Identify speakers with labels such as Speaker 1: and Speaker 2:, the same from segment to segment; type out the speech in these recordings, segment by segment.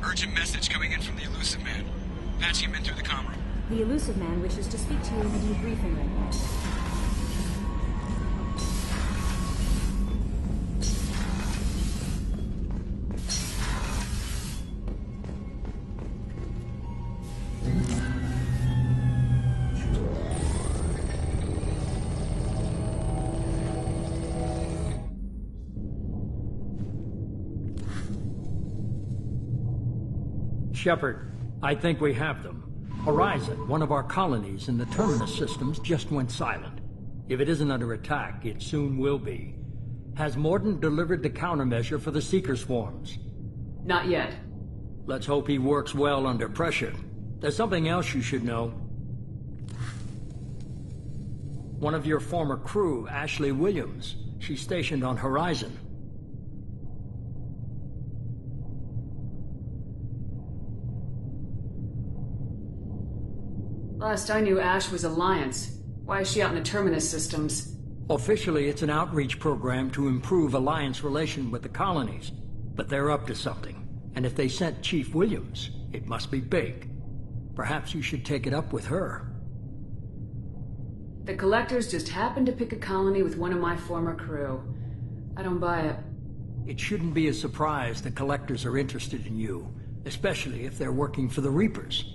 Speaker 1: Urgent message coming in from the Elusive Man. Patching him in through the comm room.
Speaker 2: The Elusive Man wishes to speak to you in the debriefing room.
Speaker 3: Shepard, I think we have them. Horizon, one of our colonies in the Terminus systems, just went silent. If it isn't under attack, it soon will be. Has Mordin delivered the countermeasure for the Seeker swarms?
Speaker 4: Not yet.
Speaker 3: Let's hope he works well under pressure. There's something else you should know. One of your former crew, Ashley Williams, she's stationed on Horizon.
Speaker 4: Last I knew, Ash was Alliance. Why is she out in the Terminus systems?
Speaker 3: Officially, it's an outreach program to improve Alliance relation with the colonies. But they're up to something. And if they sent Chief Williams, it must be big. Perhaps you should take it up with her.
Speaker 4: The Collectors just happened to pick a colony with one of my former crew. I don't buy it.
Speaker 3: It shouldn't be a surprise the Collectors are interested in you, especially if they're working for the Reapers.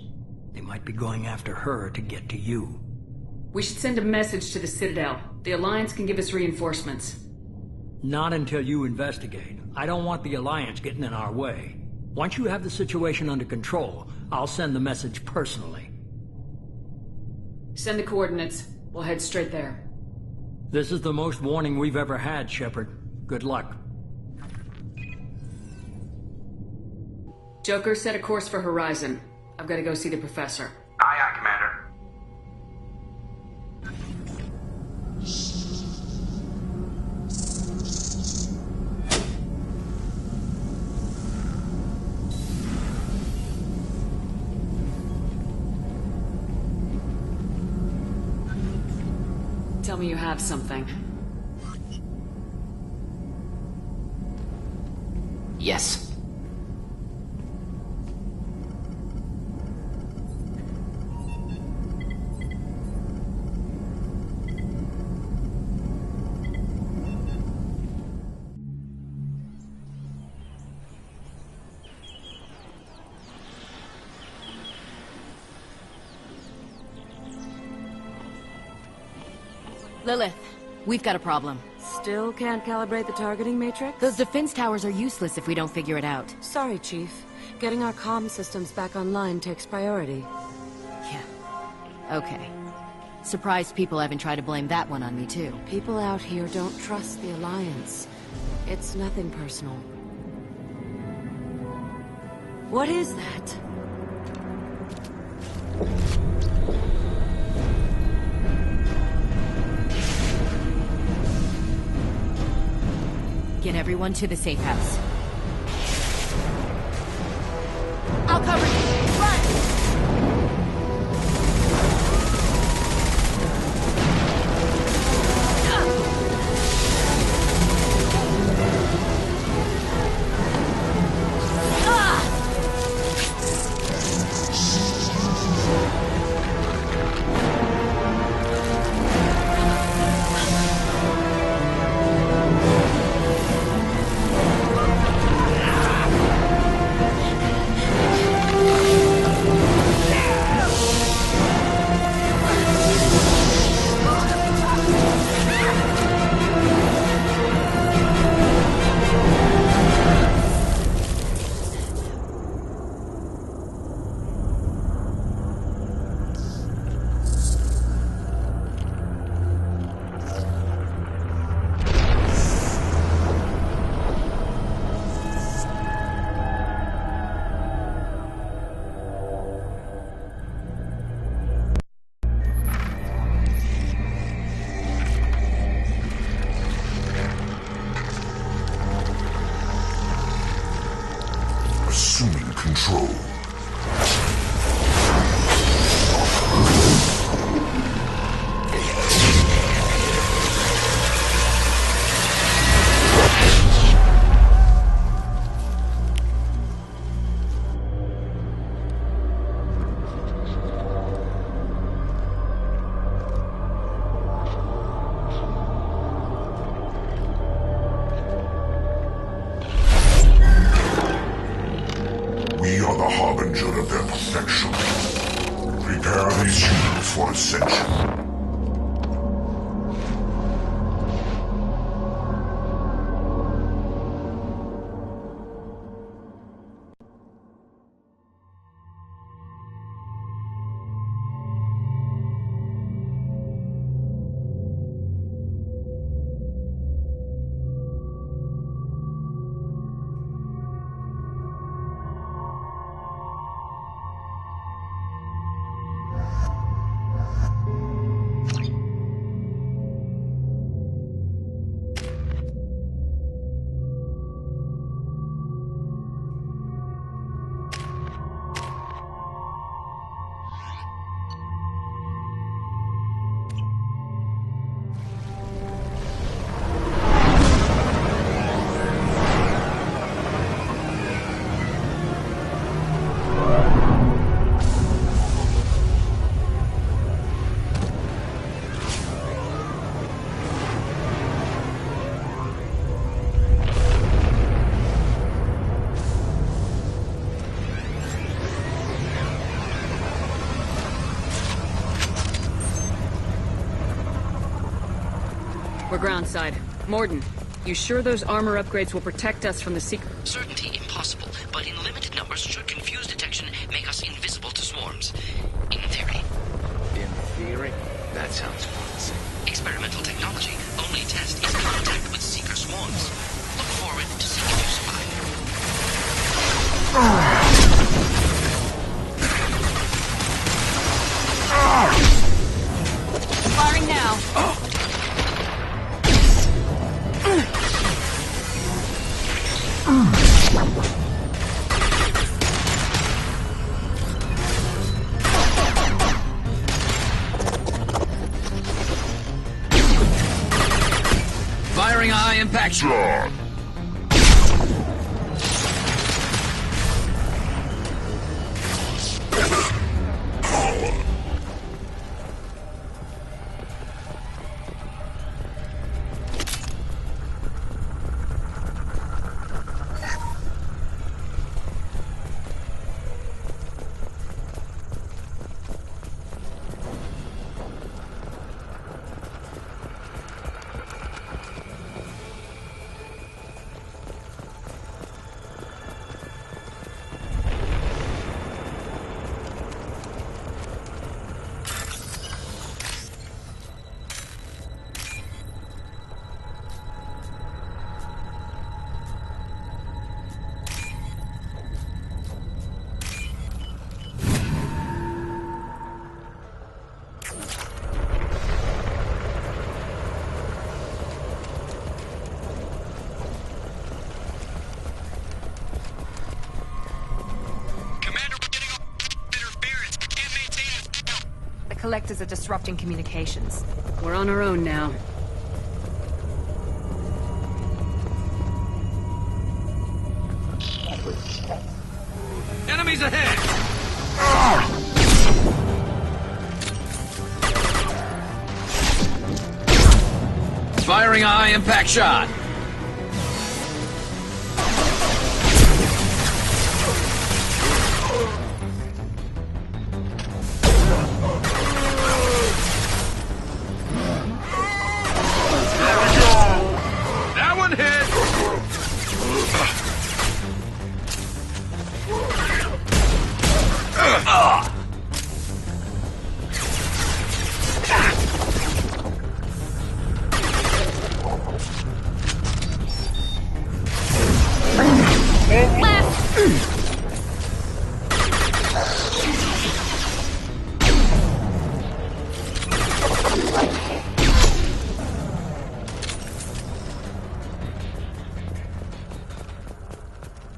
Speaker 3: They might be going after her to get to you.
Speaker 4: We should send a message to the Citadel. The Alliance can give us reinforcements.
Speaker 3: Not until you investigate. I don't want the Alliance getting in our way. Once you have the situation under control, I'll send the message personally.
Speaker 4: Send the coordinates. We'll head straight there.
Speaker 3: This is the most warning we've ever had, Shepard. Good luck.
Speaker 4: Joker, set a course for Horizon. I've got to go see the Professor.
Speaker 1: Aye, aye, Commander.
Speaker 4: Tell me you have something. Yes.
Speaker 5: Lilith, we've got a problem.
Speaker 6: Still can't calibrate the targeting matrix?
Speaker 5: Those defense towers are useless if we don't figure it out.
Speaker 6: Sorry, Chief. Getting our comm systems back online takes priority.
Speaker 5: Yeah. Okay. Surprised people haven't tried to blame that one on me, too.
Speaker 6: People out here don't trust the Alliance. It's nothing personal. What is that?
Speaker 5: Get everyone to the safe house. I'll cover you! Run!
Speaker 7: their perfection. Prepare these humans for ascension.
Speaker 4: We're groundside. Morden, you sure those armor upgrades will protect us from the secret?
Speaker 8: Certainty impossible, but in limited numbers should confuse detection make us invisible to swarms. In theory.
Speaker 9: In theory? That sounds promising.
Speaker 8: Experimental technology. Only test is contact with seeker swarms. Look forward to seeing if you survive.
Speaker 5: Firing now.
Speaker 8: Firing a high-impact shot.
Speaker 10: Collectors are disrupting communications.
Speaker 4: We're on our own now.
Speaker 8: Enemies ahead! Firing a high-impact shot.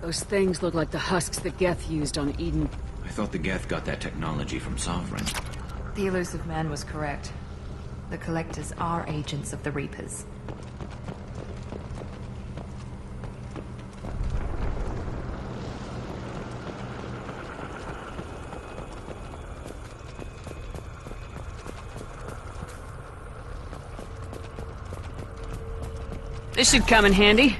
Speaker 4: Those things look like the husks that Geth used on Eden.
Speaker 8: I thought the Geth got that technology from Sovereign.
Speaker 10: The elusive man was correct. The Collectors are agents of the Reapers.
Speaker 4: This should come in handy.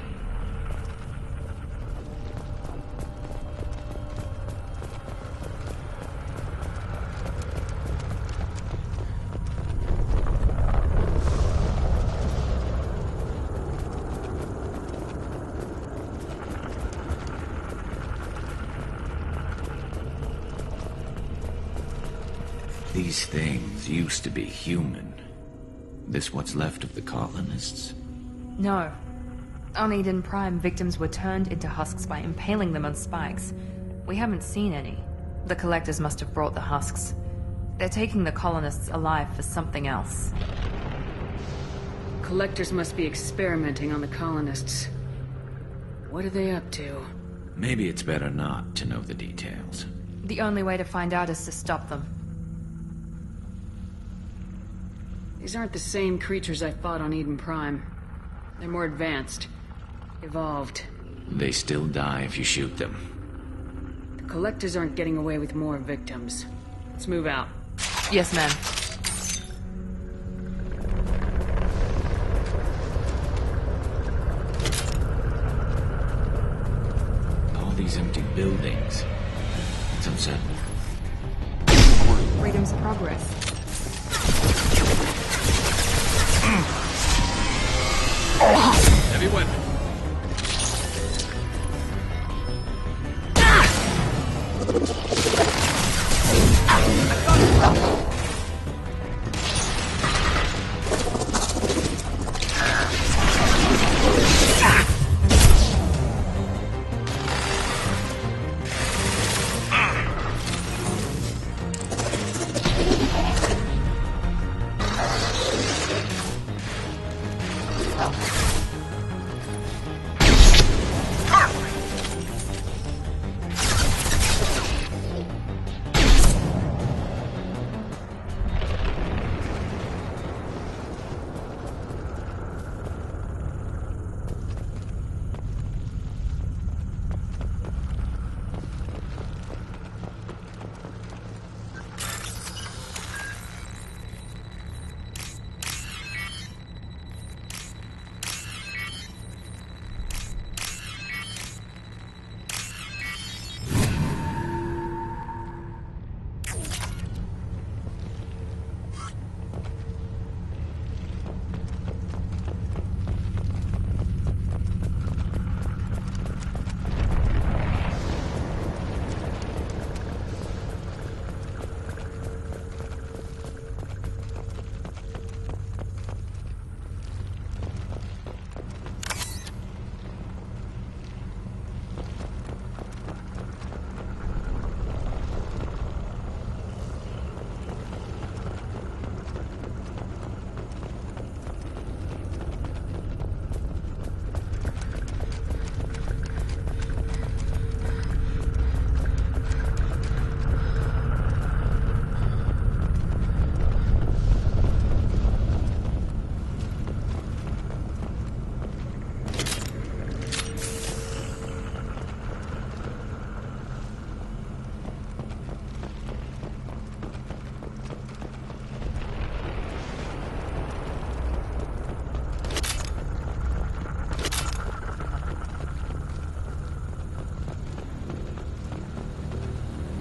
Speaker 9: These things used to be human. This what's left of the colonists?
Speaker 10: No. On Eden Prime, victims were turned into husks by impaling them on spikes. We haven't seen any. The Collectors must have brought the husks. They're taking the colonists alive for something else.
Speaker 4: Collectors must be experimenting on the colonists. What are they up to?
Speaker 9: Maybe it's better not to know the details.
Speaker 10: The only way to find out is to stop them.
Speaker 4: These aren't the same creatures I fought on Eden Prime. They're more advanced. Evolved.
Speaker 9: They still die if you shoot them.
Speaker 4: The Collectors aren't getting away with more victims. Let's move out.
Speaker 10: Yes, ma'am.
Speaker 9: All these empty buildings. It's unsettling.
Speaker 10: Freedom's progress.
Speaker 1: Heavy weapon.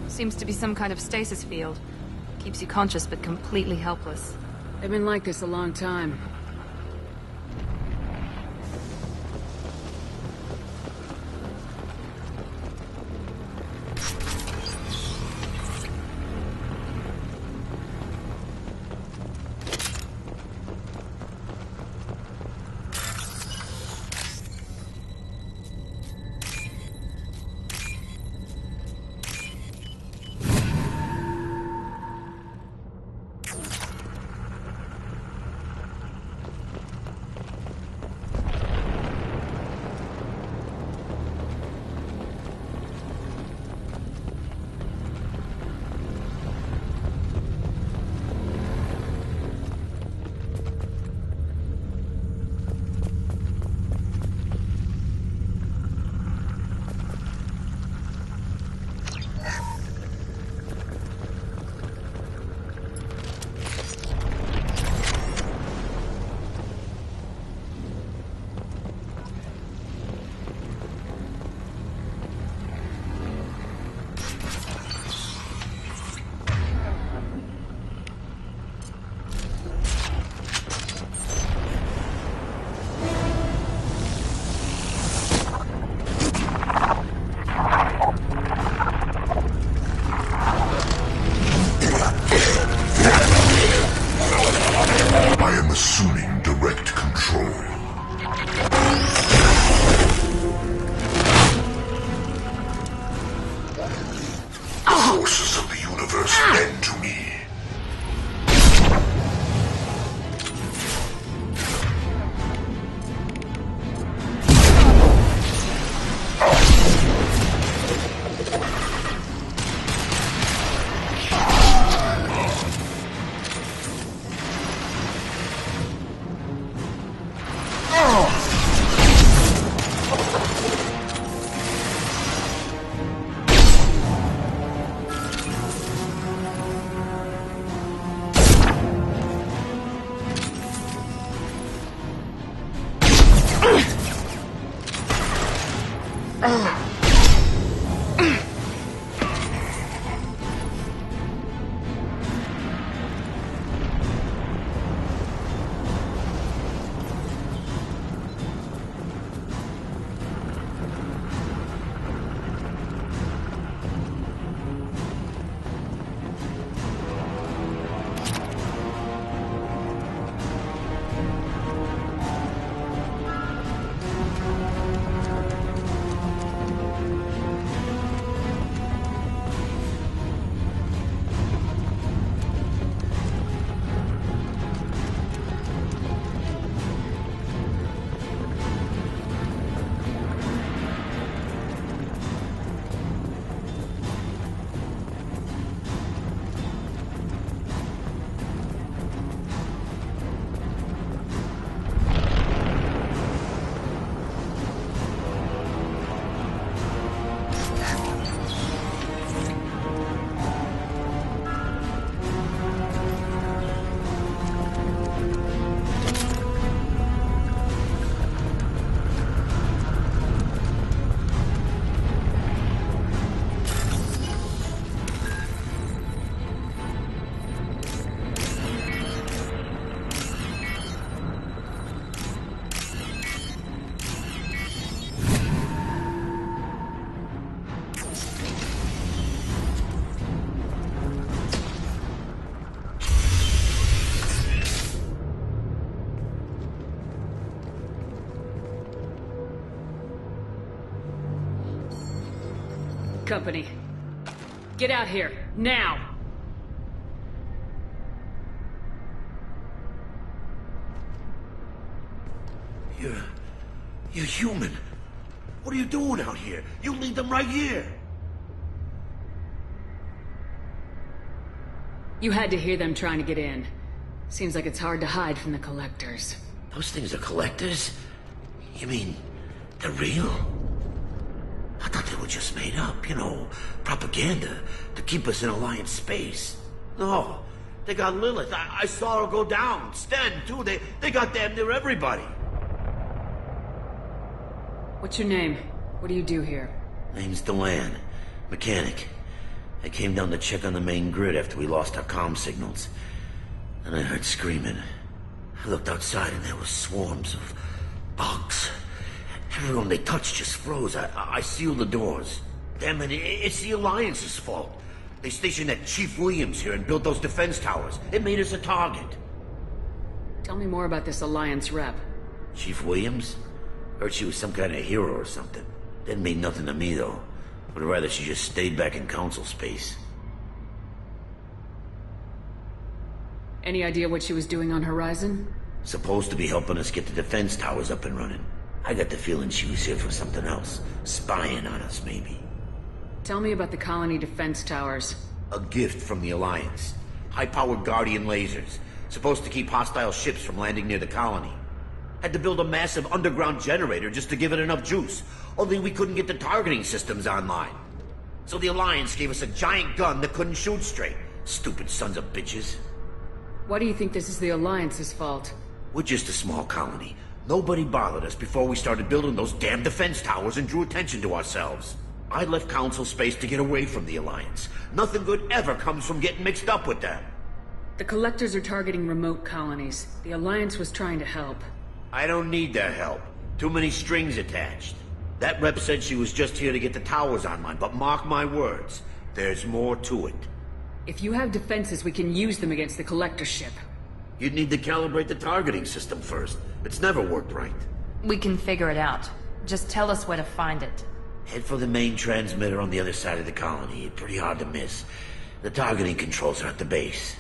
Speaker 10: Seems to be some kind of stasis field. Keeps you conscious but completely helpless.
Speaker 4: They've been like this a long time.
Speaker 7: assuming direct control. The forces of the universe bend to me.
Speaker 4: Company. Get out here, now!
Speaker 11: You're human. What are you doing out here? You lead them right here.
Speaker 4: You had to hear them trying to get in. Seems like it's hard to hide from the collectors.
Speaker 11: Those things are collectors? You mean, they're real? I thought they were just made up, you know, propaganda to keep us in Alliance space. No, they got Lilith. I saw her go down. Sten, too. They got damn near everybody.
Speaker 4: What's your name? What do you do here?
Speaker 11: Name's Delan. Mechanic. I came down to check on the main grid after we lost our comm signals. And I heard screaming. I looked outside and there were swarms of bugs. Everyone they touched just froze. I sealed the doors. Damn it, it's the Alliance's fault. They stationed that Chief Williams here and built those defense towers. It made us a target.
Speaker 4: Tell me more about this Alliance rep.
Speaker 11: Chief Williams? Heard she was some kind of hero or something. Didn't mean nothing to me, though. Would rather she just stayed back in Council space.
Speaker 4: Any idea what she was doing on Horizon?
Speaker 11: Supposed to be helping us get the defense towers up and running. I got the feeling she was here for something else. Spying on us, maybe.
Speaker 4: Tell me about the colony defense towers.
Speaker 11: A gift from the Alliance. High-powered Guardian lasers. Supposed to keep hostile ships from landing near the colony. Had to build a massive underground generator just to give it enough juice. Only we couldn't get the targeting systems online. So the Alliance gave us a giant gun that couldn't shoot straight. Stupid sons of bitches.
Speaker 4: Why do you think this is the Alliance's fault?
Speaker 11: We're just a small colony. Nobody bothered us before we started building those damn defense towers and drew attention to ourselves. I left Council space to get away from the Alliance. Nothing good ever comes from getting mixed up with them.
Speaker 4: The Collectors are targeting remote colonies. The Alliance was trying to help.
Speaker 11: I don't need their help. Too many strings attached. That rep said she was just here to get the towers online, but mark my words, there's more to it.
Speaker 4: If you have defenses, we can use them against the Collector ship.
Speaker 11: You'd need to calibrate the targeting system first. It's never worked right.
Speaker 10: We can figure it out. Just tell us where to find it.
Speaker 11: Head for the main transmitter on the other side of the colony. Pretty hard to miss. The targeting controls are at the base.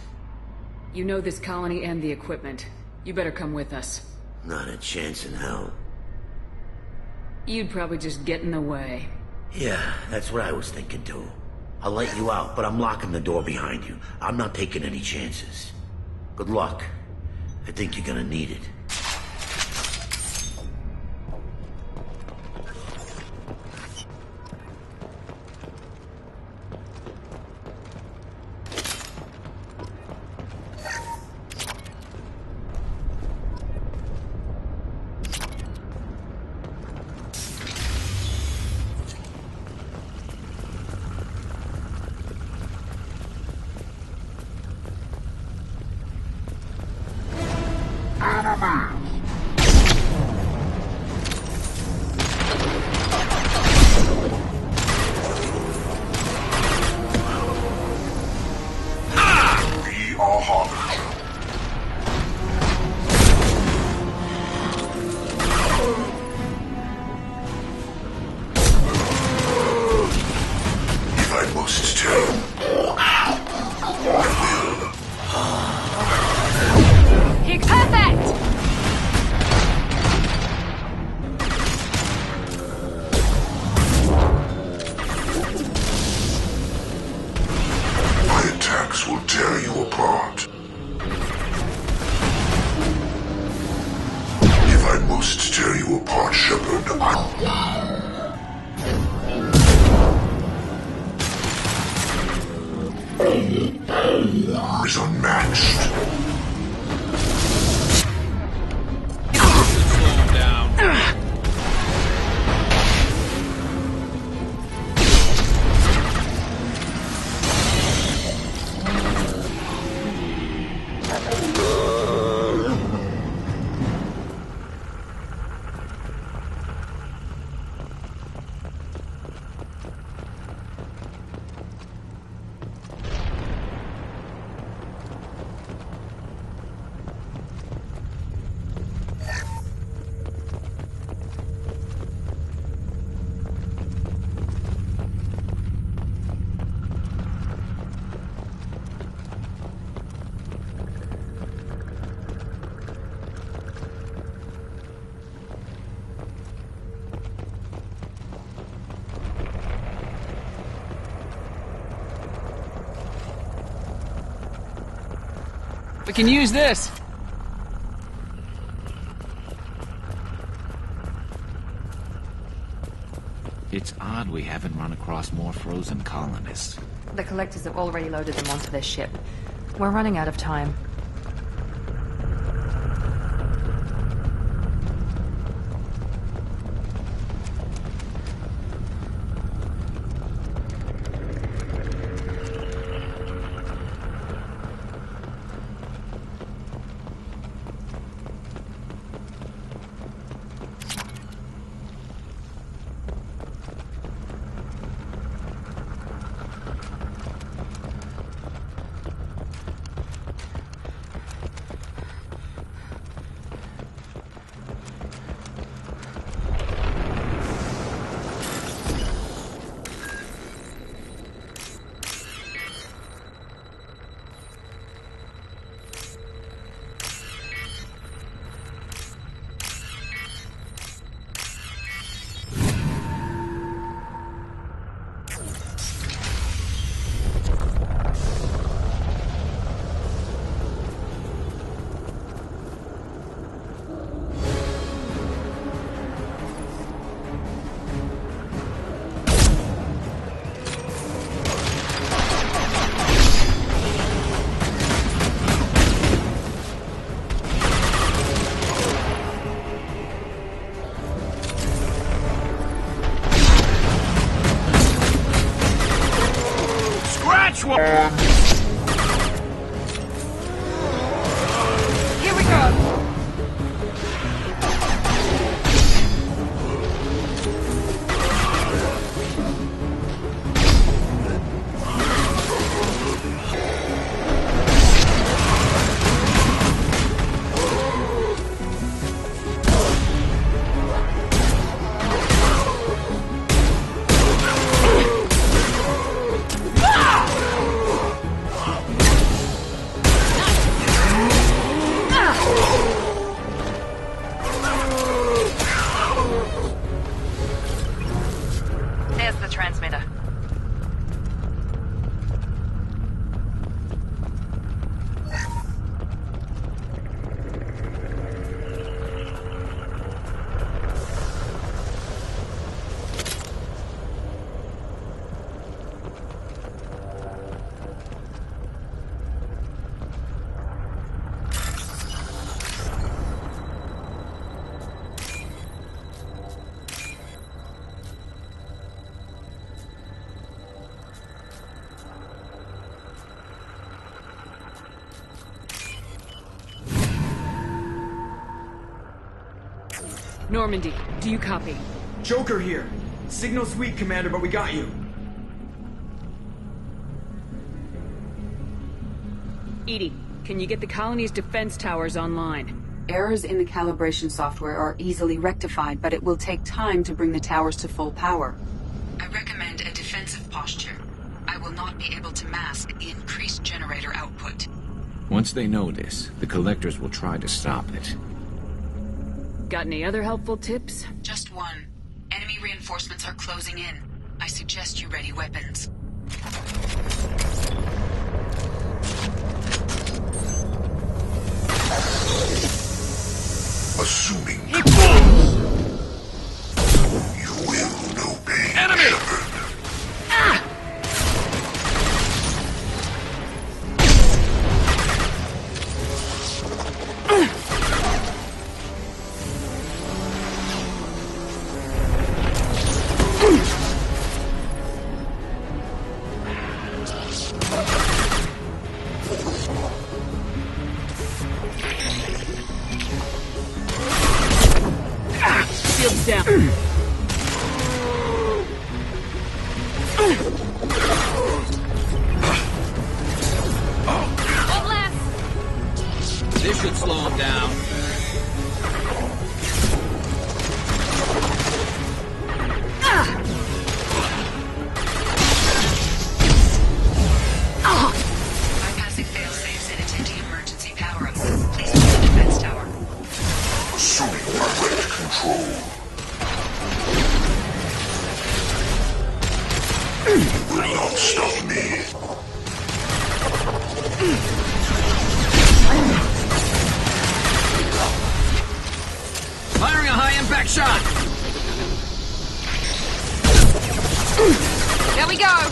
Speaker 4: You know this colony and the equipment. You better come with us.
Speaker 11: Not a chance in hell.
Speaker 4: You'd probably just get in the way.
Speaker 11: Yeah, that's what I was thinking too. I'll let you out, but I'm locking the door behind you. I'm not taking any chances. Good luck. I think you're gonna need it.
Speaker 7: Will tear you apart. If I must tear you apart, Shepard, is unmatched.
Speaker 1: Slow him down. We can use this.
Speaker 9: It's odd we haven't run across more frozen colonists.
Speaker 10: The Collectors have already loaded them onto their ship. We're running out of time.
Speaker 4: Normandy, do you copy?
Speaker 12: Joker here. Signal's weak, Commander, but we got you.
Speaker 4: EDI, can you get the colony's defense towers online?
Speaker 13: Errors in the calibration software are easily rectified, but it will take time to bring the towers to full power. I recommend a defensive posture. I will not be able to mask the increased generator output.
Speaker 9: Once they know this, the Collectors will try to stop it.
Speaker 4: Got any other helpful tips?
Speaker 13: Just one. Enemy reinforcements are closing in. I suggest you ready weapons.
Speaker 7: Assuming you will know pain.
Speaker 1: Enemy!
Speaker 4: Shields down.
Speaker 10: One left!
Speaker 1: This should slow him down.
Speaker 13: Bypassing fail-safes and attempting emergency power-ups. Please hold the defense tower.
Speaker 7: Assuming direct control. You will not stop me.
Speaker 1: Firing a high-impact shot!
Speaker 10: There we go!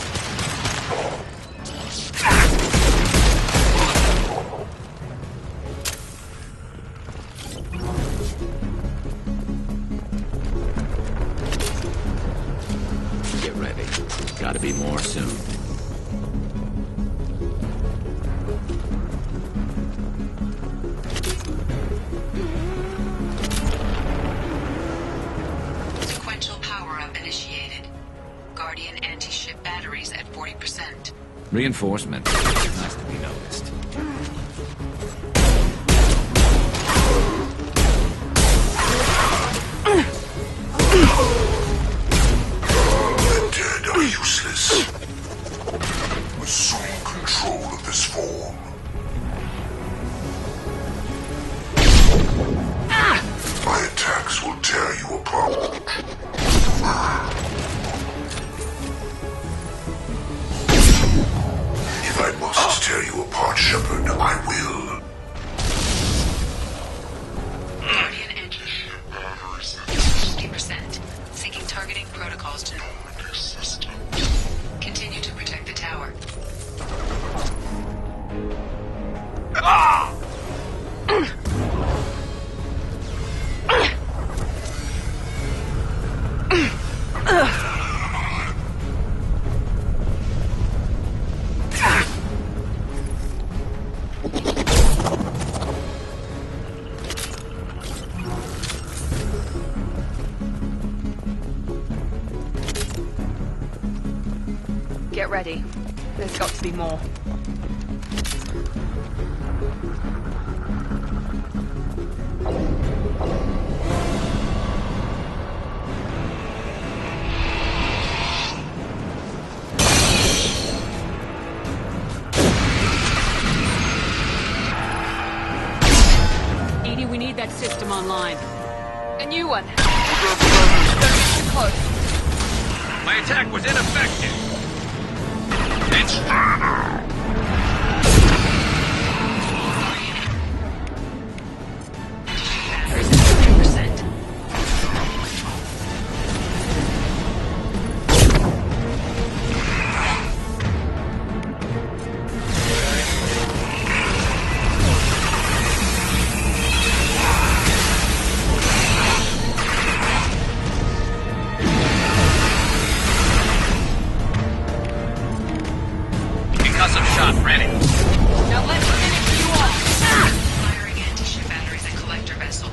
Speaker 9: Get ready. Gotta be more soon.
Speaker 13: Sequential power-up initiated. Guardian anti-ship batteries at 40%.
Speaker 9: Reinforcements. Nice to be noticed.
Speaker 7: The dead are useless. Assume control of this form. My attacks will tear you apart. If I must tear you apart, Shepard, I will.
Speaker 13: Guardian anti-ship batteries at 50%. Seeking targeting protocols to system. Continue to protect the tower.
Speaker 10: Get ready. There's got to be more.
Speaker 4: EDI, we need that system online.
Speaker 10: A new one. Don't get too close.
Speaker 1: My attack was ineffective. It's
Speaker 13: Batteries at 50%.
Speaker 1: concussive shot ready.
Speaker 10: Now let's finish you off.
Speaker 13: Firing anti-ship batteries at collector vessel.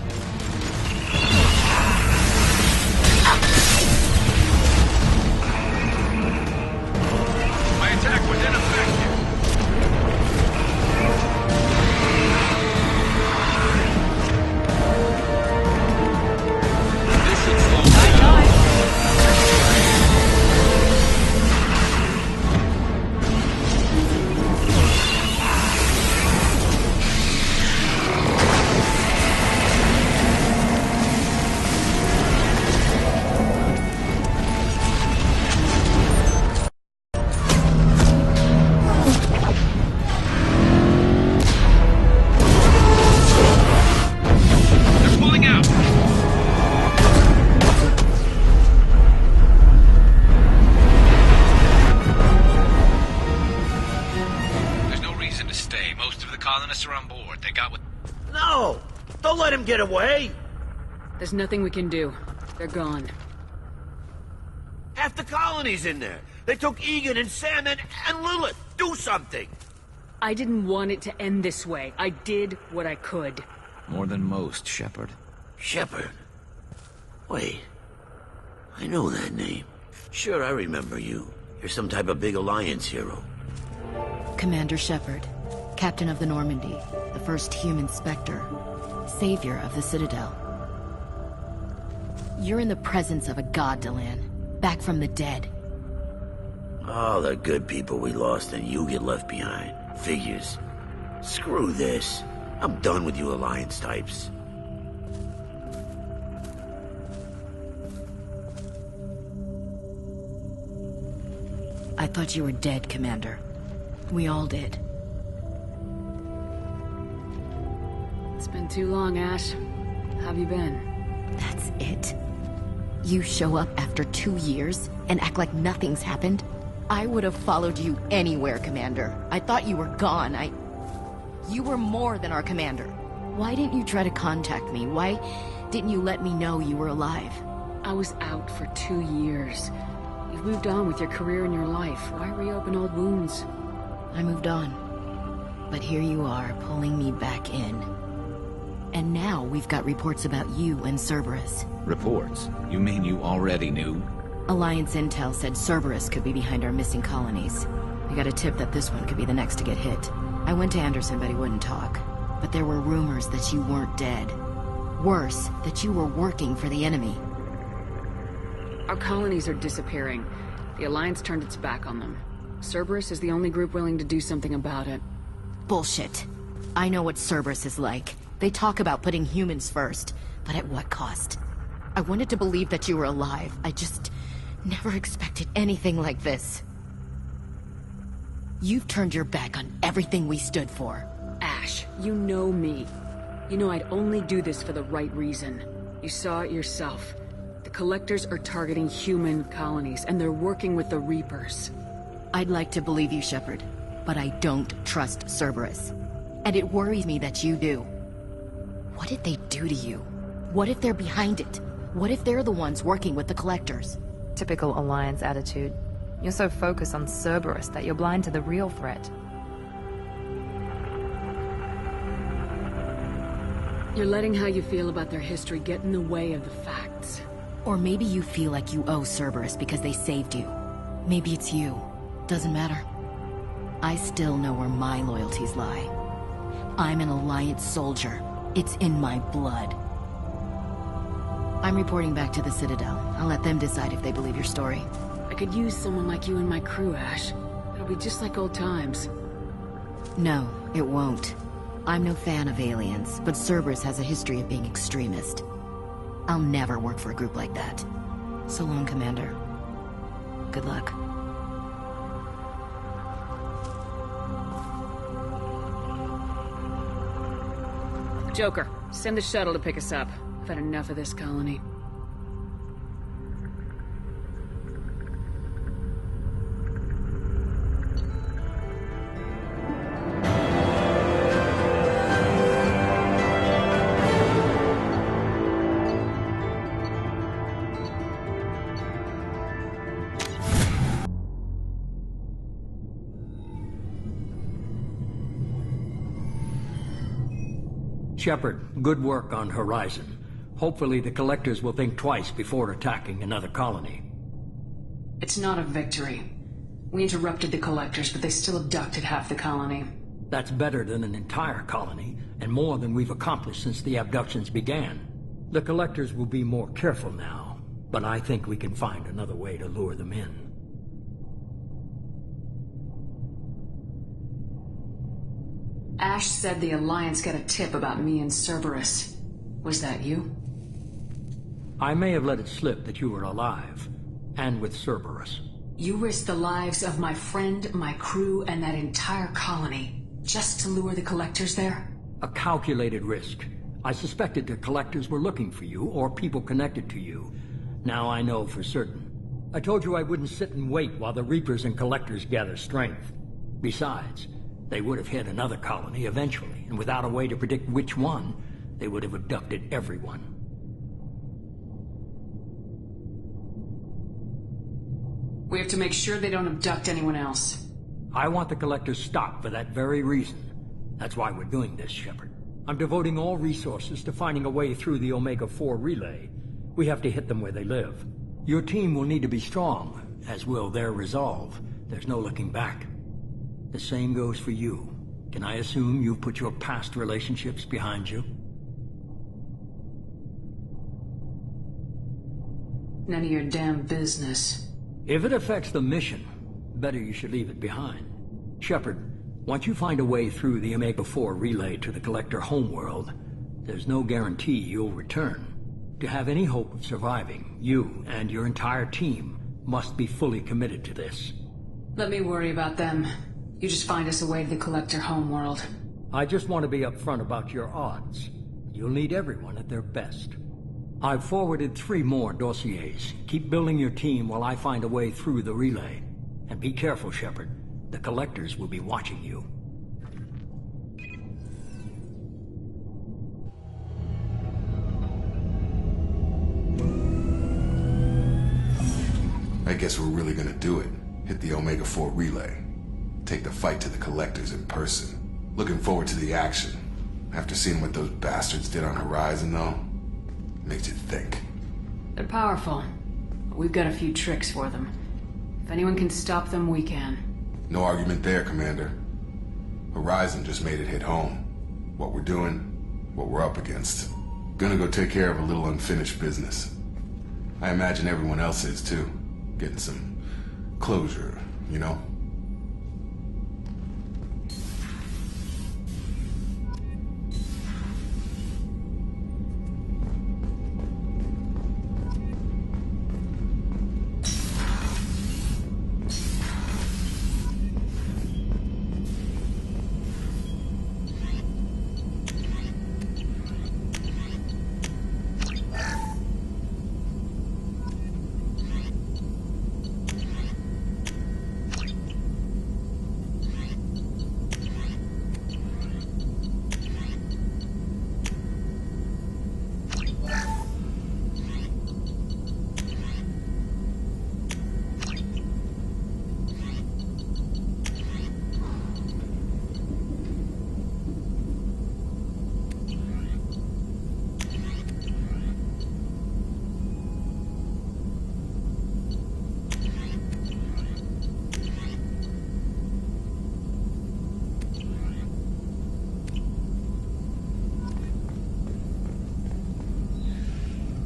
Speaker 1: reason to stay. Most of the colonists are on board. They got what...
Speaker 11: No! Don't let him get away!
Speaker 4: There's nothing we can do. They're gone.
Speaker 11: Half the colony's in there. They took Egan and Sam and Lilith. Do something!
Speaker 4: I didn't want it to end this way. I did what I could.
Speaker 9: More than most, Shepard.
Speaker 11: Shepard? Wait. I know that name. Sure, I remember you. You're some type of big Alliance hero.
Speaker 5: Commander Shepard, Captain of the Normandy, the first human Spectre, savior of the Citadel. You're in the presence of a god, Delan, back from the dead.
Speaker 11: All the good people we lost and you get left behind. Figures. Screw this. I'm done with you Alliance types.
Speaker 5: I thought you were dead, Commander. We all did.
Speaker 4: It's been too long, Ash. How have you been?
Speaker 5: That's it? You show up after 2 years and act like nothing's happened? I would have followed you anywhere, Commander. I thought you were gone. You were more than our commander. Why didn't you try to contact me? Why didn't you let me know you were alive?
Speaker 4: I was out for 2 years. You've moved on with your career and your life. Why reopen old wounds?
Speaker 5: I moved on. But here you are, pulling me back in. And now we've got reports about you and Cerberus.
Speaker 9: Reports? You mean you already knew?
Speaker 5: Alliance intel said Cerberus could be behind our missing colonies. We got a tip that this one could be the next to get hit. I went to Anderson, but he wouldn't talk. But there were rumors that you weren't dead. Worse, that you were working for the enemy.
Speaker 4: Our colonies are disappearing. The Alliance turned its back on them. Cerberus is the only group willing to do something about it.
Speaker 5: Bullshit. I know what Cerberus is like. They talk about putting humans first, but at what cost? I wanted to believe that you were alive. I just never expected anything like this. You've turned your back on everything we stood for.
Speaker 4: Ash, you know me. You know I'd only do this for the right reason. You saw it yourself. The Collectors are targeting human colonies, and they're working with the Reapers.
Speaker 5: I'd like to believe you, Shepard, but I don't trust Cerberus. And it worries me that you do. What did they do to you? What if they're behind it? What if they're the ones working with the Collectors?
Speaker 10: Typical Alliance attitude. You're so focused on Cerberus that you're blind to the real threat.
Speaker 4: You're letting how you feel about their history get in the way of the facts.
Speaker 5: Or maybe you feel like you owe Cerberus because they saved you. Maybe it's you. Doesn't matter. I still know where my loyalties lie. I'm an Alliance soldier. It's in my blood. I'm reporting back to the Citadel. I'll let them decide if they believe your story.
Speaker 4: I could use someone like you in my crew, Ash. It'll be just like old times.
Speaker 5: No, it won't. I'm no fan of aliens, but Cerberus has a history of being extremist. I'll never work for a group like that. So long, Commander. Good luck.
Speaker 4: Joker, send the shuttle to pick us up. I've had enough of this colony.
Speaker 3: Shepard, good work on Horizon. Hopefully the Collectors will think twice before attacking another colony.
Speaker 4: It's not a victory. We interrupted the Collectors, but they still abducted half the colony.
Speaker 3: That's better than an entire colony, and more than we've accomplished since the abductions began. The Collectors will be more careful now, but I think we can find another way to lure them in.
Speaker 4: Ash said the Alliance got a tip about me and Cerberus. Was that you?
Speaker 3: I may have let it slip that you were alive, and with Cerberus.
Speaker 4: You risked the lives of my friend, my crew, and that entire colony, just to lure the Collectors there?
Speaker 3: A calculated risk. I suspected the Collectors were looking for you, or people connected to you. Now I know for certain. I told you I wouldn't sit and wait while the Reapers and Collectors gather strength. Besides, They would have hit another colony eventually, and without a way to predict which one, they would have abducted everyone.
Speaker 4: We have to make sure they don't abduct anyone else.
Speaker 3: I want the Collector's stopped for that very reason. That's why we're doing this, Shepard. I'm devoting all resources to finding a way through the Omega-4 relay. We have to hit them where they live. Your team will need to be strong, as will their resolve. There's no looking back. The same goes for you. Can I assume you've put your past relationships behind you?
Speaker 4: None of your damn business.
Speaker 3: If it affects the mission, better you should leave it behind. Shepard, once you find a way through the Omega-4 relay to the Collector homeworld, there's no guarantee you'll return. To have any hope of surviving, you and your entire team must be fully committed to this.
Speaker 4: Let me worry about them. You just find us a way to the Collector homeworld.
Speaker 3: I just want to be upfront about your odds. You'll need everyone at their best. I've forwarded 3 more dossiers. Keep building your team while I find a way through the relay. And be careful, Shepard. The Collectors will be watching you.
Speaker 14: I guess we're really gonna do it. Hit the Omega-4 relay. Take the fight to the Collectors in person. Looking forward to the action. After seeing what those bastards did on Horizon, though, makes you think.
Speaker 4: They're powerful, but we've got a few tricks for them. If anyone can stop them, we can.
Speaker 14: No argument there, Commander. Horizon just made it hit home. What we're doing, what we're up against. Gonna go take care of a little unfinished business. I imagine everyone else is too. Getting some closure, you know?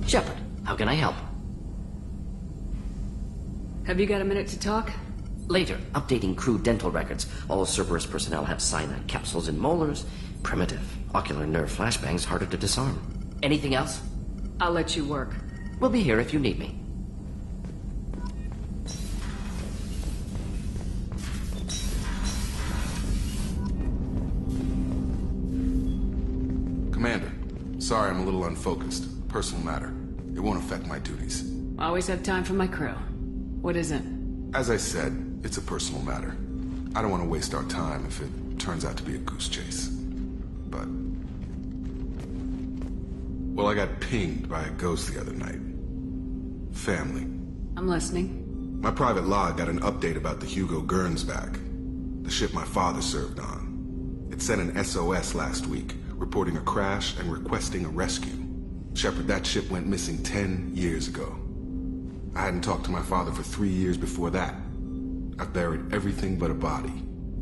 Speaker 8: Shepard, how can I help?
Speaker 4: Have you got a minute to talk?
Speaker 8: Later, updating crew dental records. All Cerberus personnel have cyanide capsules and molars. Primitive. Ocular nerve flashbangs harder to disarm. Anything else?
Speaker 4: I'll let you work.
Speaker 8: We'll be here if you need me.
Speaker 14: Commander, sorry I'm a little unfocused. Personal matter. It won't affect my duties.
Speaker 4: Always have time for my crew. What is it?
Speaker 14: As I said, it's a personal matter. I don't want to waste our time if it turns out to be a goose chase. But... well, I got pinged by a ghost the other night. Family.
Speaker 4: I'm listening.
Speaker 14: My private log got an update about the Hugo Gernsback, the ship my father served on. It sent an SOS last week, reporting a crash and requesting a rescue. Shepard, that ship went missing 10 years ago. I hadn't talked to my father for 3 years before that. I've buried everything but a body.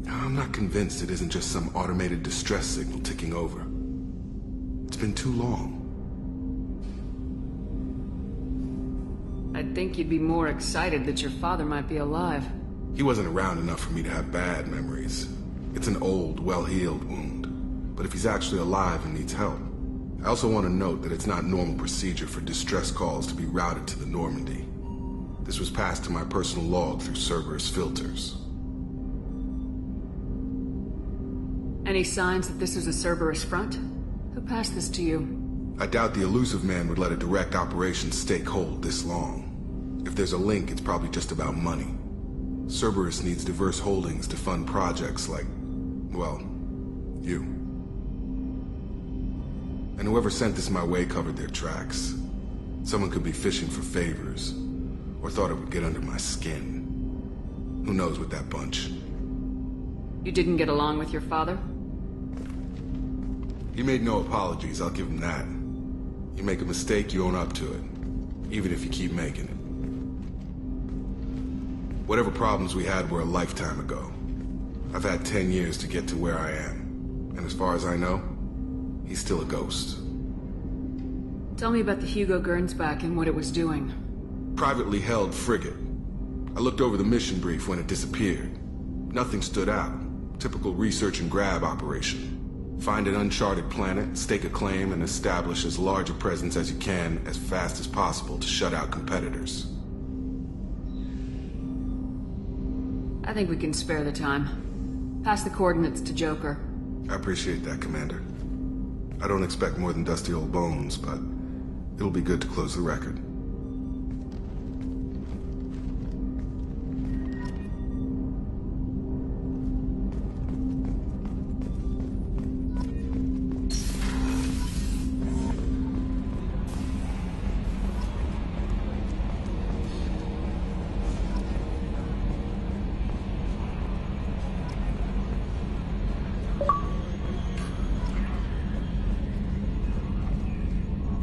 Speaker 14: I'm not convinced it isn't just some automated distress signal ticking over. It's been too long.
Speaker 4: I'd think you'd be more excited that your father might be alive.
Speaker 14: He wasn't around enough for me to have bad memories. It's an old, well-healed wound. But if he's actually alive and needs help, I also want to note that it's not normal procedure for distress calls to be routed to the Normandy. This was passed to my personal log through Cerberus filters.
Speaker 4: Any signs that this is a Cerberus front? Who passed this to you?
Speaker 14: I doubt the elusive man would let a direct operations stake hold this long. If there's a link, it's probably just about money. Cerberus needs diverse holdings to fund projects like Well, you. And whoever sent this my way covered their tracks. Someone could be fishing for favors, or thought it would get under my skin. Who knows with that bunch?
Speaker 4: You didn't get along with your father?
Speaker 14: He made no apologies, I'll give him that. You make a mistake, you own up to it. Even if you keep making it. Whatever problems we had were a lifetime ago. I've had 10 years to get to where I am. And as far as I know, he's still a ghost.
Speaker 4: Tell me about the Hugo Gernsback and what it was doing.
Speaker 14: Privately held frigate. I looked over the mission brief when it disappeared. Nothing stood out. Typical research and grab operation. Find an uncharted planet, stake a claim, and establish as large a presence as you can as fast as possible to shut out competitors.
Speaker 4: I think we can spare the time. Pass the coordinates to Joker.
Speaker 14: I appreciate that, Commander. I don't expect more than dusty old bones, but it'll be good to close the record.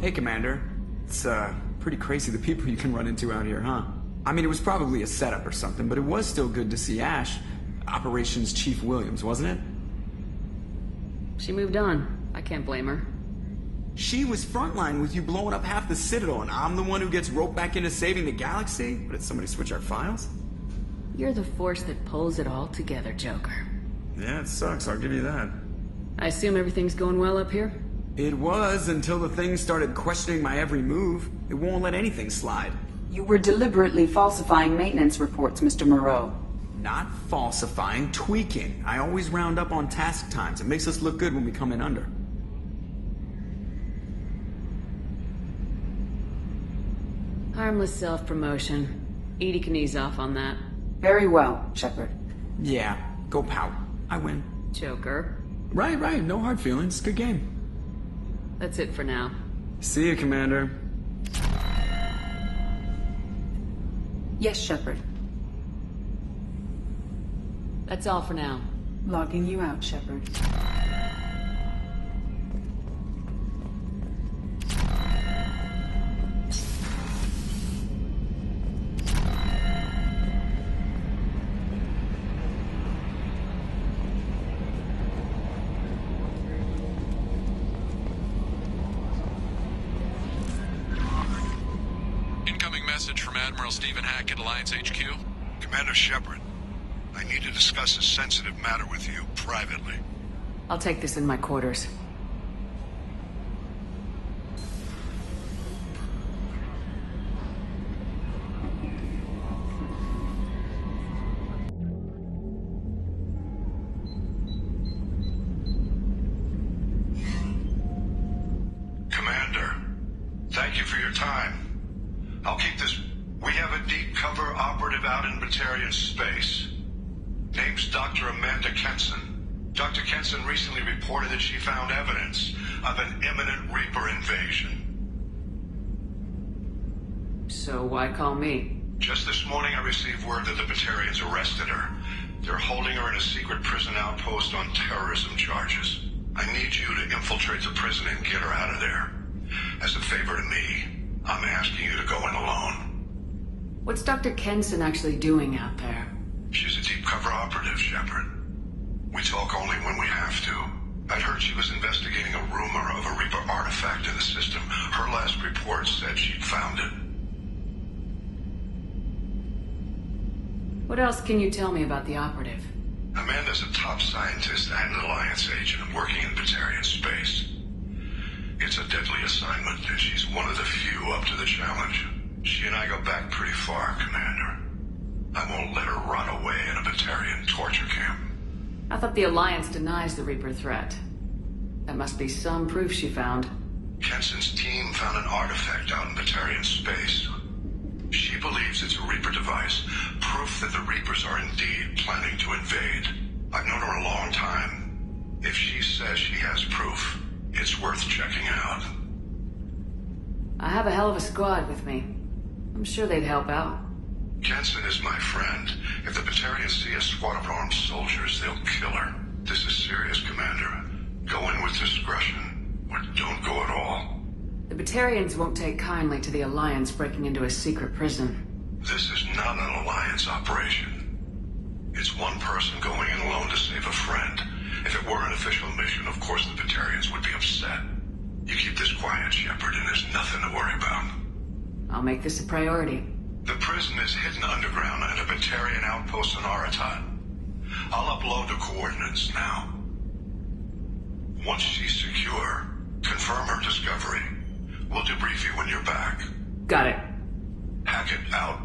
Speaker 12: Hey, Commander. It's, pretty crazy the people you can run into out here, huh? I mean, it was probably a setup or something, but it was still good to see Ash. Operations Chief Williams, wasn't it?
Speaker 4: She moved on. I can't blame her.
Speaker 12: She was frontline with you blowing up half the Citadel, and I'm the one who gets roped back into saving the galaxy? But did somebody switch our files?
Speaker 4: You're the force that pulls it all together, Joker.
Speaker 12: Yeah, it sucks, I'll give you that.
Speaker 4: I assume everything's going well up here?
Speaker 12: It was, until the thing started questioning my every move. It won't let anything slide.
Speaker 13: You were deliberately falsifying maintenance reports, Mr. Moreau.
Speaker 12: Not falsifying, tweaking. I always round up on task times. It makes us look good when we come in under.
Speaker 4: Harmless self-promotion. Edie can ease off on that.
Speaker 13: Very well, Shepard.
Speaker 12: Yeah, go pout. I win.
Speaker 4: Joker.
Speaker 12: Right, no hard feelings. Good game.
Speaker 4: That's it for now.
Speaker 12: See you, Commander.
Speaker 13: Yes, Shepard.
Speaker 4: That's all for now.
Speaker 13: Logging you out, Shepard.
Speaker 1: Message from Admiral Stephen Hackett, Alliance HQ.
Speaker 7: Commander Shepard, I need to discuss a sensitive matter with you privately.
Speaker 4: I'll take this in my quarters.
Speaker 7: Commander, thank you for your time. I'll keep this. We have a deep cover operative out in Batarian space. Name's Dr. Amanda Kenson. Dr. Kenson recently reported that she found evidence of an imminent Reaper invasion.
Speaker 4: So why call me?
Speaker 7: Just this morning I received word that the Batarians arrested her. They're holding her in a secret prison outpost on terrorism charges. I need you to infiltrate the prison and get her out of there. As a favor to me, I'm asking you to go in alone.
Speaker 4: What's Dr. Kenson actually doing out there?
Speaker 7: She's a deep cover operative, Shepard. We talk only when we have to. I'd heard she was investigating a rumor of a Reaper artifact in the system. Her last report said she'd found it.
Speaker 4: What else can you tell me about the operative?
Speaker 7: Amanda's a top scientist and an Alliance agent working in Batarian space. It's a deadly assignment, and she's one of the few up to the challenge. She and I go back pretty far, Commander. I won't let her rot away in a Batarian torture camp.
Speaker 4: I thought the Alliance denies the Reaper threat. That must be some proof she found.
Speaker 7: Kenson's team found an artifact out in Batarian space. She believes it's a Reaper device, proof that the Reapers are indeed planning to invade. I've known her a long time. says she has proof. It's worth checking out.
Speaker 4: I have a hell of a squad with me. I'm sure they'd help out.
Speaker 7: Jensen is my friend. If the Batarians see a squad of armed soldiers, they'll kill her. This is serious, Commander. Go in with discretion, or don't go at all.
Speaker 4: The Batarians won't take kindly to the Alliance breaking into a secret prison.
Speaker 7: This is not an Alliance operation. It's one person going in alone to save a friend. If it were an official mission, of course the Batarians would be upset. You keep this quiet, Shepard, and there's nothing to worry about.
Speaker 4: I'll make this a priority.
Speaker 7: The prison is hidden underground at a Batarian outpost in Aratat. I'll upload the coordinates now. Once she's secure, confirm her discovery. We'll debrief you when you're back.
Speaker 4: Got it.
Speaker 7: Hackett out.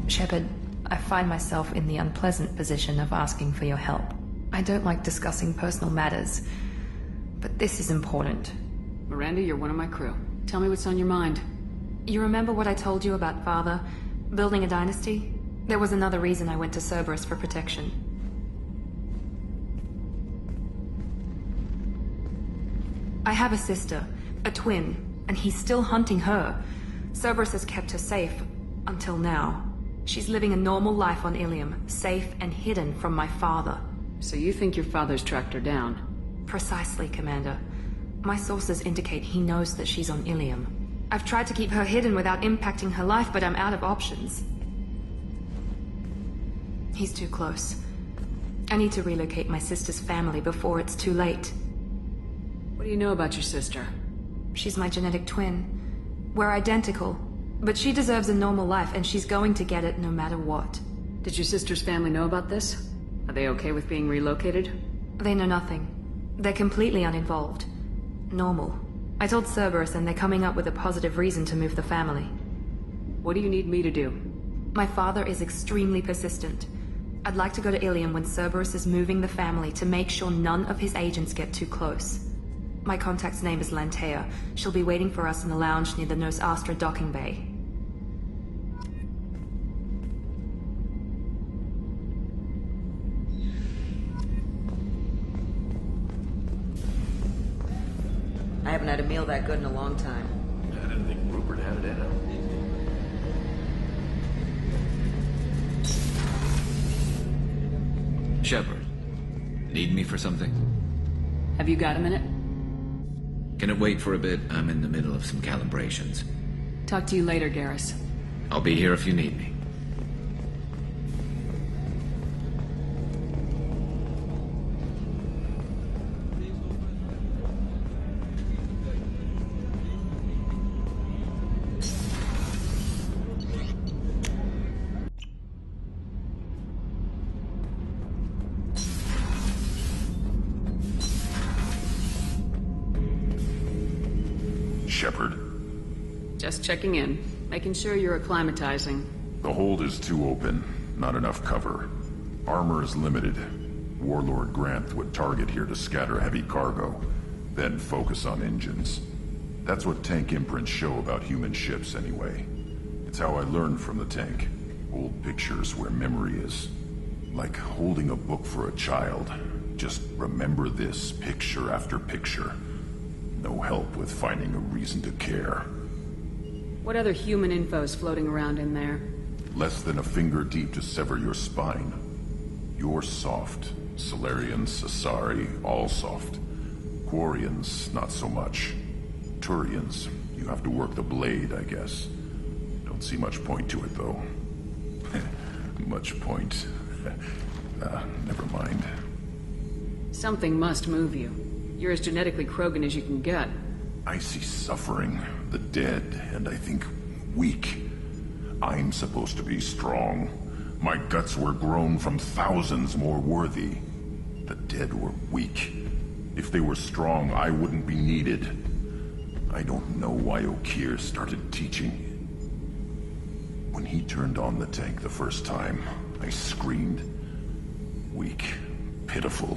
Speaker 10: Shepard, I find myself in the unpleasant position of asking for your help. I don't like discussing personal matters, but this is important.
Speaker 4: Miranda, you're one of my crew. Tell me what's on your mind.
Speaker 10: You remember what I told you about Father? Building a dynasty? There was another reason I went to Cerberus for protection. I have a sister, a twin, and he's still hunting her. Cerberus has kept her safe, until now. She's living a normal life on Ilium, safe and hidden from my father.
Speaker 4: So you think your father's tracked her down?
Speaker 10: Precisely, Commander. My sources indicate he knows that she's on Ilium. I've tried to keep her hidden without impacting her life, but I'm out of options. He's too close. I need to relocate my sister's family before it's too late.
Speaker 4: What do you know about your sister?
Speaker 10: She's my genetic twin. We're identical. But she deserves a normal life, and she's going to get it no matter what.
Speaker 4: Did your sister's family know about this? Are they okay with being relocated?
Speaker 10: They know nothing. They're completely uninvolved. Normal. I told Cerberus, and they're coming up with a positive reason to move the family.
Speaker 4: What do you need me to do?
Speaker 10: My father is extremely persistent. I'd like to go to Ilium when Cerberus is moving the family to make sure none of his agents get too close. My contact's name is Lantea. She'll be waiting for us in the lounge near the Nos Astra docking bay.
Speaker 4: I haven't had a meal that good in a long time.
Speaker 9: I didn't think Rupert had it in him. Shepard, need me for something?
Speaker 4: Have you got a minute?
Speaker 9: Can it wait for a bit? I'm in the middle of some calibrations.
Speaker 4: Talk to you later, Garrus.
Speaker 9: I'll be here if you need me.
Speaker 15: Shepard.
Speaker 4: Just checking in. Making sure you're acclimatizing.
Speaker 15: The hold is too open. Not enough cover. Armor is limited. Warlord Granth would target here to scatter heavy cargo, then focus on engines. That's what tank imprints show about human ships anyway. It's how I learned from the tank. Old pictures where memory is. Like holding a book for a child. Just remember this picture after picture. No help with finding a reason to care.
Speaker 4: What other human info's floating around in there?
Speaker 15: Less than a finger deep to sever your spine. You're soft. Solarians, Asari, all soft. Quarians, not so much. Turians, you have to work the blade, I guess. Don't see much point to it, though. Much point. Never mind.
Speaker 4: Something must move you. You're as genetically Krogan as you can get.
Speaker 15: I see suffering, the dead, and I think weak. I'm supposed to be strong. My guts were grown from thousands more worthy. The dead were weak. If they were strong, I wouldn't be needed. I don't know why Okeer started teaching. When he turned on the tank the first time, I screamed. Weak, pitiful.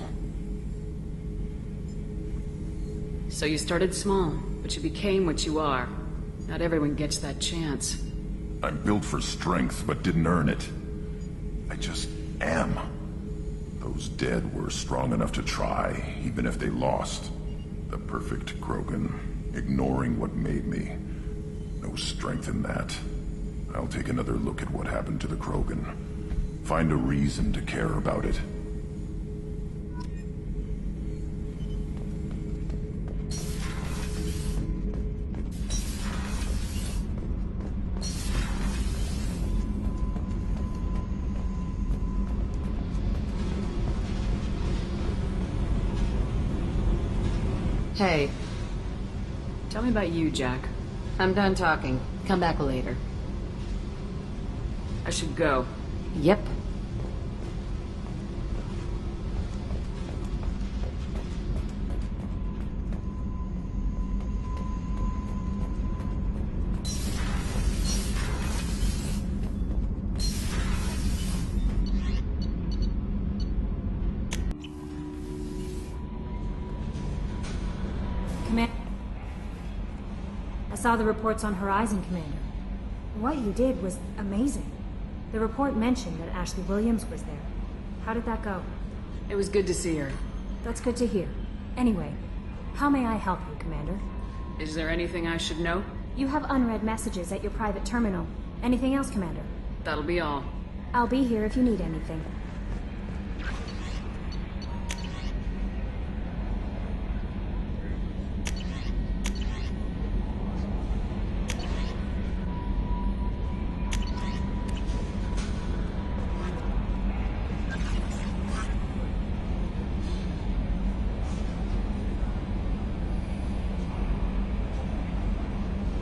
Speaker 4: So you started small, but you became what you are. Not everyone gets that chance.
Speaker 15: I'm built for strength, but didn't earn it. I just am. Those dead were strong enough to try, even if they lost. The perfect Krogan, ignoring what made me. No strength in that. I'll take another look at what happened to the Krogan. Find a reason to care about it.
Speaker 4: Hey. Tell me about you, Jack.
Speaker 6: I'm done talking. Come back later.
Speaker 4: I should go.
Speaker 6: Yep.
Speaker 2: I saw the reports on Horizon, Commander. What you did was amazing. The report mentioned that Ashley Williams was there. How did that go?
Speaker 4: It was good to see her.
Speaker 2: That's good to hear. Anyway, how may I help you, Commander?
Speaker 4: Is there anything I should know?
Speaker 2: You have unread messages at your private terminal. Anything else, Commander?
Speaker 4: That'll be all.
Speaker 2: I'll be here if you need anything.